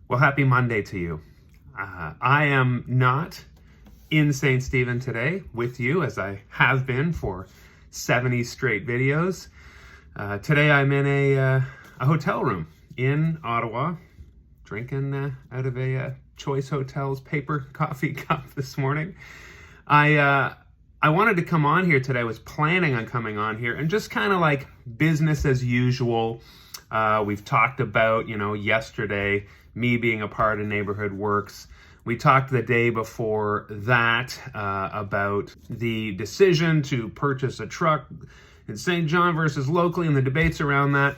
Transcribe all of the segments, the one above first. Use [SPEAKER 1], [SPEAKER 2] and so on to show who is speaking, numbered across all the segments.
[SPEAKER 1] Well, happy Monday to you. I am not in St. Stephen today with you, as I have been for 70 straight videos. Today I'm in a hotel room in Ottawa, drinking out of a Choice Hotels paper coffee cup this morning. I wanted to come on here today. I was planning on coming on here and just kind of like business as usual. We've talked about, yesterday, me being a part of Neighborhood Works. We talked the day before that about the decision to purchase a truck in St. John versus locally and the debates around that.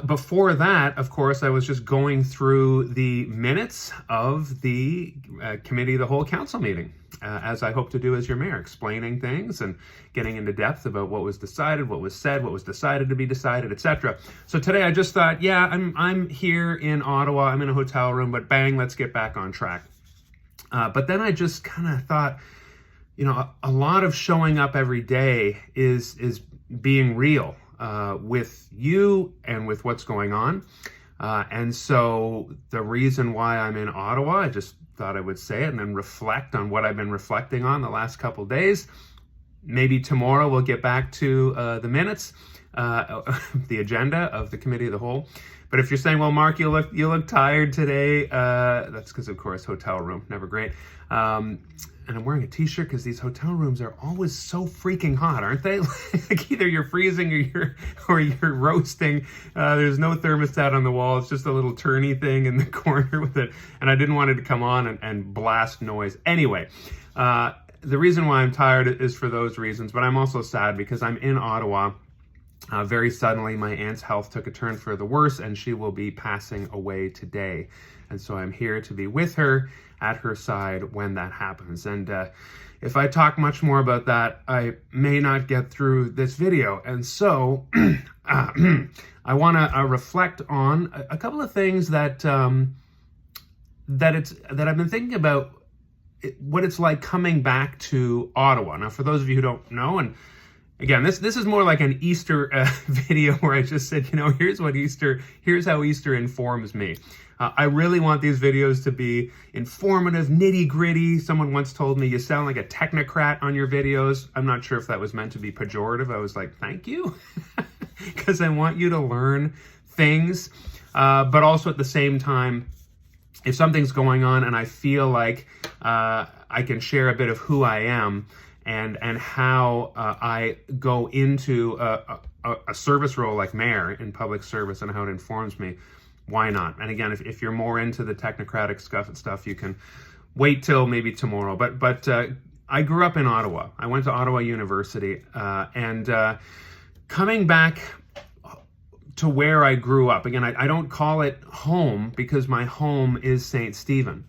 [SPEAKER 1] Before that, of course, I was just going through the minutes of the Committee of the Whole Council meeting, as I hope to do as your mayor, explaining things and getting into depth about what was decided, what was said, what was decided to be decided, etc. So today I just thought, I'm here in Ottawa, I'm in a hotel room, but bang, let's get back on track. But then I just kind of thought, a lot of showing up every day is being real. With you and with what's going on. And so the reason why I'm in Ottawa, I just thought I would say it and then reflect on what I've been reflecting on the last couple of days. Maybe tomorrow we'll get back to the minutes, the agenda of the Committee of the Whole. But if you're saying, well, Mark, you look tired today, that's because, of course, hotel room, never great. And I'm wearing a t-shirt because these hotel rooms are always so freaking hot, aren't they? Like either you're freezing or you're roasting. There's no thermostat on the wall. It's just a little turny thing in the corner with it. And I didn't want it to come on and blast noise. Anyway, the reason why I'm tired is for those reasons, but I'm also sad because I'm in Ottawa. Very suddenly, my aunt's health took a turn for the worse, and she will be passing away today. And so I'm here to be with her, at her side when that happens. And if I talk much more about that, I may not get through this video. And so I want to reflect on a couple of things that that I've been thinking about, what it's like coming back to Ottawa. Now, for those of you who don't know, and again, this is more like an Easter video where I just said, here's how Easter informs me. I really want these videos to be informative, nitty-gritty. Someone once told me, you sound like a technocrat on your videos. I'm not sure if that was meant to be pejorative. I was like, thank you, because I want you to learn things. But also at the same time, if something's going on and I feel like I can share a bit of who I am, and how I go into a service role like mayor in public service and how it informs me, why not? And again, if you're more into the technocratic stuff, you can wait till maybe tomorrow. But I grew up in Ottawa. I went to Ottawa University, and coming back to where I grew up, again, I don't call it home because my home is St. Stephen.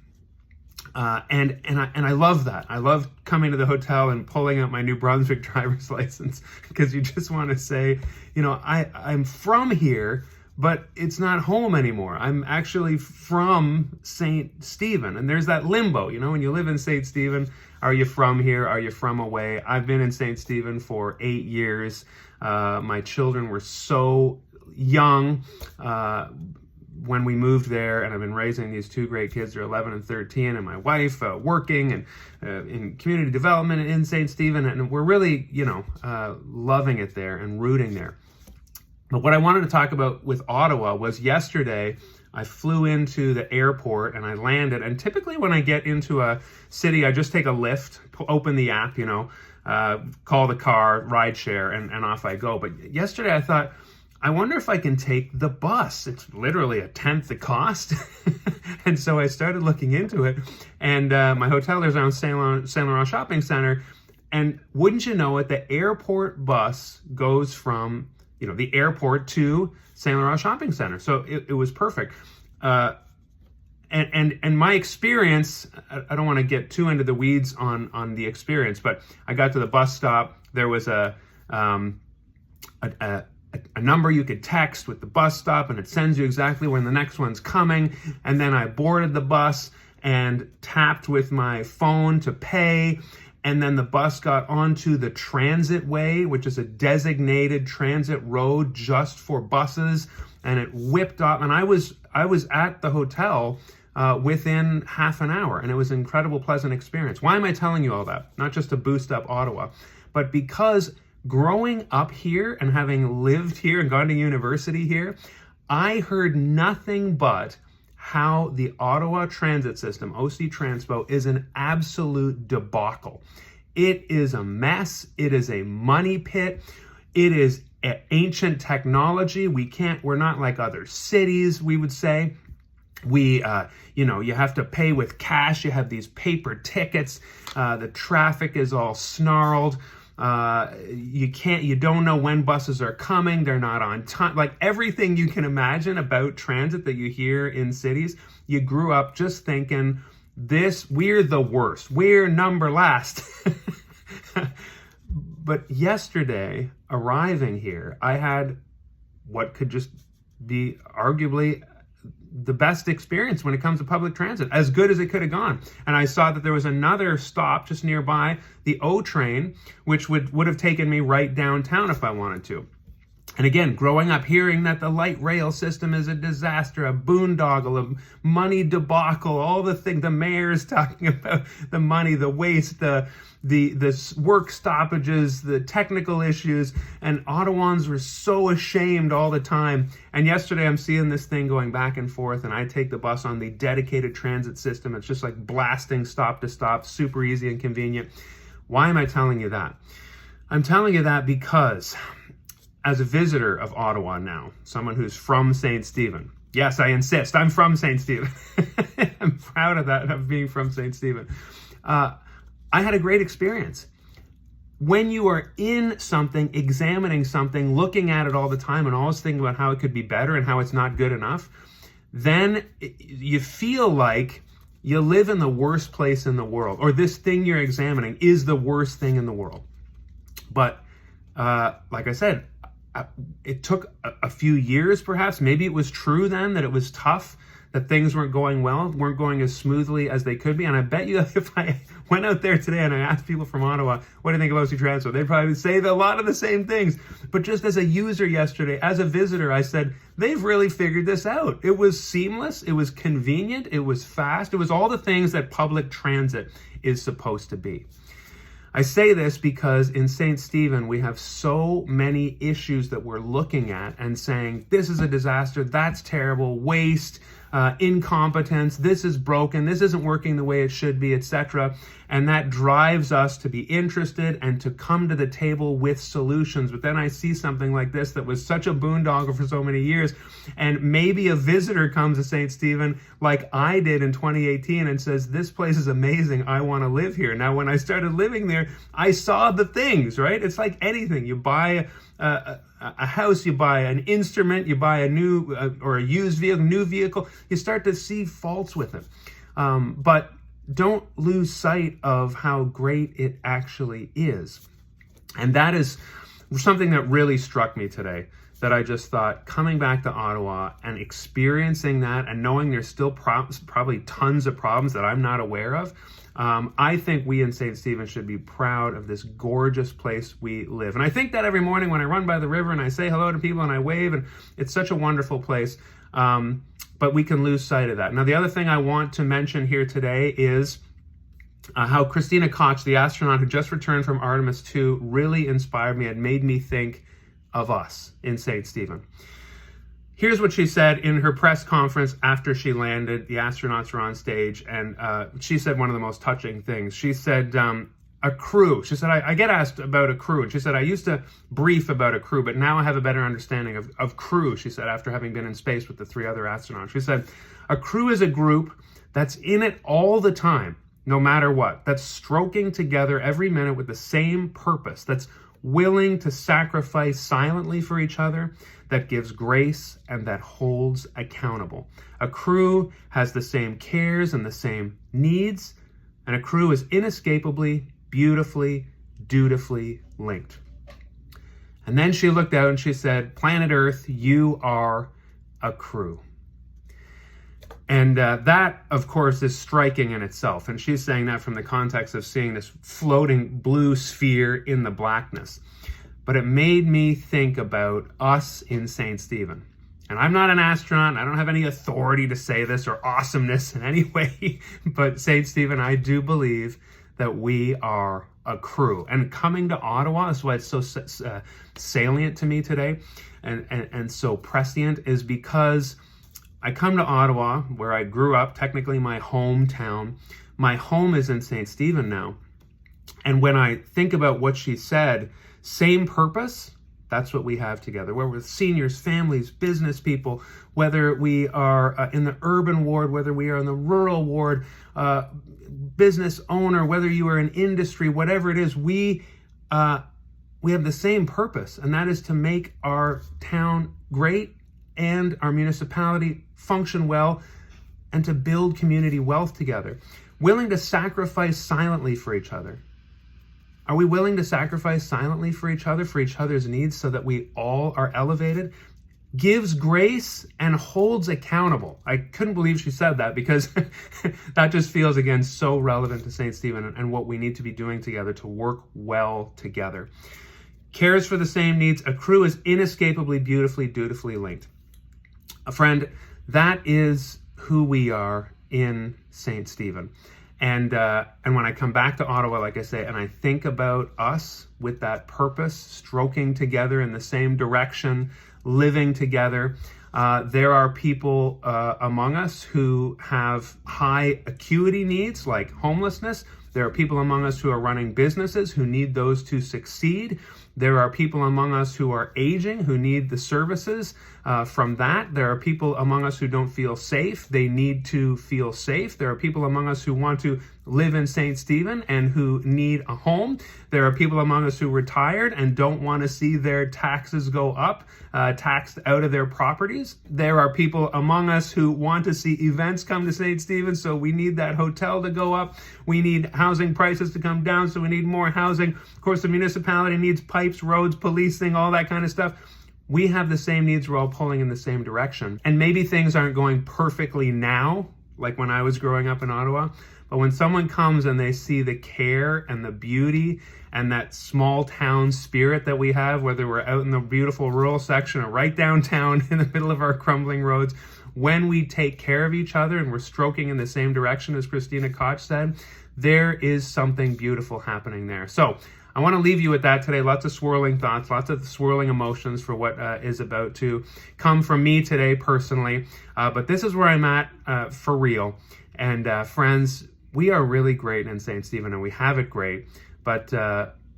[SPEAKER 1] And I love that. I love coming to the hotel and pulling out my New Brunswick driver's license because you just want to say, I'm from here, but it's not home anymore. I'm actually from St. Stephen. And there's that limbo, when you live in St. Stephen, are you from here? Are you from away? I've been in St. Stephen for 8 years. My children were so young when we moved there, and I've been raising these two great kids. They're 11 and 13, and my wife working and in community development in St. Stephen, and we're really, loving it there and rooting there. But what I wanted to talk about with Ottawa was yesterday, I flew into the airport and I landed, and typically when I get into a city, I just take a Lyft, open the app, call the car, ride share, and off I go. But yesterday I thought, I wonder if I can take the bus. It's literally 1/10 the cost. And so I started looking into it. And my hotel is around Saint Laurent Shopping Center. And wouldn't you know it, the airport bus goes from, the airport to Saint Laurent Shopping Center. So it was perfect. And my experience, I don't want to get too into the weeds on the experience, but I got to the bus stop. There was a number you could text with the bus stop, and it sends you exactly when the next one's coming. And then I boarded the bus and tapped with my phone to pay. And then the bus got onto the transit way, which is a designated transit road just for buses. And it whipped off. And I was I was at the hotel within half an hour, and it was an incredible, pleasant experience. Why am I telling you all that? Not just to boost up Ottawa, but because growing up here and having lived here and gone to university here, I heard nothing but how the Ottawa transit system, OC Transpo, is an absolute debacle. It is a mess. It is a money pit. It is ancient technology. We're not like other cities, we would say. You have to pay with cash. You have these paper tickets. The traffic is all snarled. You don't know when buses are coming. They're not on time. Like everything you can imagine about transit that you hear in cities, you grew up just thinking, we're the worst. We're number last. But yesterday, arriving here, I had what could just be arguably the best experience when it comes to public transit, as good as it could have gone. And I saw that there was another stop just nearby, the O train, which would have taken me right downtown if I wanted to. And again, growing up hearing that the light rail system is a disaster, a boondoggle, a money debacle, all the things, the mayor's talking about the money, the waste, the work stoppages, the technical issues, and Ottawans were so ashamed all the time. And yesterday I'm seeing this thing going back and forth, and I take the bus on the dedicated transit system. It's just like blasting stop to stop, super easy and convenient. Why am I telling you that? I'm telling you that because as a visitor of Ottawa now, someone who's from St. Stephen, yes, I insist, I'm from St. Stephen. I'm proud of that, of being from St. Stephen. I had a great experience. When you are in something, examining something, looking at it all the time and always thinking about how it could be better and how it's not good enough, then you feel like you live in the worst place in the world, or this thing you're examining is the worst thing in the world. But like I said, it took a few years perhaps. Maybe it was true then that it was tough, that things weren't going well, weren't going as smoothly as they could be. And I bet you if I went out there today and I asked people from Ottawa, what do you think of OC Transpo? They'd probably say a lot of the same things. But just as a user yesterday, as a visitor, I said, they've really figured this out. It was seamless, it was convenient, it was fast, it was all the things that public transit is supposed to be. I say this because in St. Stephen, we have so many issues that we're looking at and saying, this is a disaster, that's terrible, waste, incompetence, this is broken, this isn't working the way it should be, etc. And that drives us to be interested and to come to the table with solutions. But then I see something like this that was such a boondoggle for so many years, and maybe a visitor comes to St. Stephen like I did in 2018 and says, this place is amazing, I want to live here. Now, when I started living there, I saw the things, right? It's like anything. You buy a house, you buy an instrument, you buy a new or a used vehicle, new vehicle, you start to see faults with it. But don't lose sight of how great it actually is. And that is something that really struck me today, that I just thought, coming back to Ottawa and experiencing that and knowing there's still probably tons of problems that I'm not aware of, I think we in St. Stephen should be proud of this gorgeous place we live. And I think that every morning when I run by the river and I say hello to people and I wave, and it's such a wonderful place. But we can lose sight of that. Now, the other thing I want to mention here today is how Christina Koch, the astronaut who just returned from Artemis 2, really inspired me and made me think of us in St. Stephen. Here's what she said in her press conference after she landed. The astronauts were on stage, and she said one of the most touching things. She said, a crew. She said, I get asked about a crew. And she said, I used to brief about a crew, but now I have a better understanding of crew, she said, after having been in space with the 3 other astronauts. She said, a crew is a group that's in it all the time, no matter what, that's stroking together every minute with the same purpose, that's willing to sacrifice silently for each other, that gives grace, and that holds accountable. A crew has the same cares and the same needs, and a crew is inescapably, beautifully, dutifully linked. And then she looked out and she said, planet Earth, you are a crew. And that, of course, is striking in itself. And she's saying that from the context of seeing this floating blue sphere in the blackness. But it made me think about us in St. Stephen And I'm not an astronaut. I don't have any authority to say this or awesomeness in any way. But St. Stephen, I do believe that we are a crew. And coming to Ottawa, is why it's so salient to me today and so prescient, is because I come to Ottawa, where I grew up, technically my hometown. My home is in St. Stephen now. And when I think about what she said, same purpose, that's what we have together. Where we're seniors, families, business people, whether we are in the urban ward, whether we are in the rural ward, business owner, whether you are in industry, whatever it is, we have the same purpose, and that is to make our town great and our municipality function well and to build community wealth together. Willing to sacrifice silently for each other. Are we willing to sacrifice silently for each other's needs, so that we all are elevated? Gives grace and holds accountable. I couldn't believe she said that, because that just feels, again, so relevant to St. Stephen and what we need to be doing together to work well together. Cares for the same needs. A crew is inescapably, beautifully, dutifully linked. A friend, that is who we are in St. Stephen. And when I come back to Ottawa, like I say, and I think about us with that purpose, stroking together in the same direction, living together, there are people among us who have high acuity needs, like homelessness. There are people among us who are running businesses who need those to succeed. There are people among us who are aging, who need the services from that. There are people among us who don't feel safe. They need to feel safe. There are people among us who want to live in St. Stephen and who need a home. There are people among us who retired and don't want to see their taxes go up, taxed out of their properties. There are people among us who want to see events come to St. Stephen, so we need that hotel to go up. We need housing prices to come down, so we need more housing. Of course, the municipality needs pipes, roads, policing, all that kind of stuff. We have the same needs. We're all pulling in the same direction. And maybe things aren't going perfectly now, like when I was growing up in Ottawa. But when someone comes and they see the care and the beauty and that small town spirit that we have, whether we're out in the beautiful rural section or right downtown in the middle of our crumbling roads, when we take care of each other and we're stroking in the same direction, as Christina Koch said, there is something beautiful happening there. So I want to leave you with that today. Lots of swirling thoughts, lots of swirling emotions for what is about to come from me today personally. But this is where I'm at for real. And friends, we are really great in St. Stephen, and we have it great. But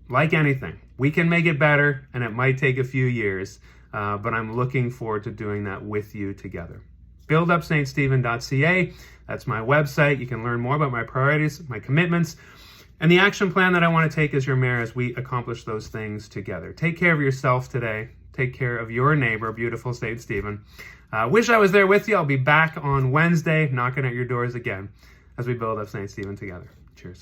[SPEAKER 1] like anything, we can make it better, and it might take a few years. But I'm looking forward to doing that with you together. buildupststephen.ca. That's my website. You can learn more about my priorities, my commitments, and the action plan that I want to take as your mayor as we accomplish those things together. Take care of yourself today. Take care of your neighbor, beautiful St. Stephen. Wish I was there with you. I'll be back on Wednesday, knocking at your doors again as we build up St. Stephen together. Cheers.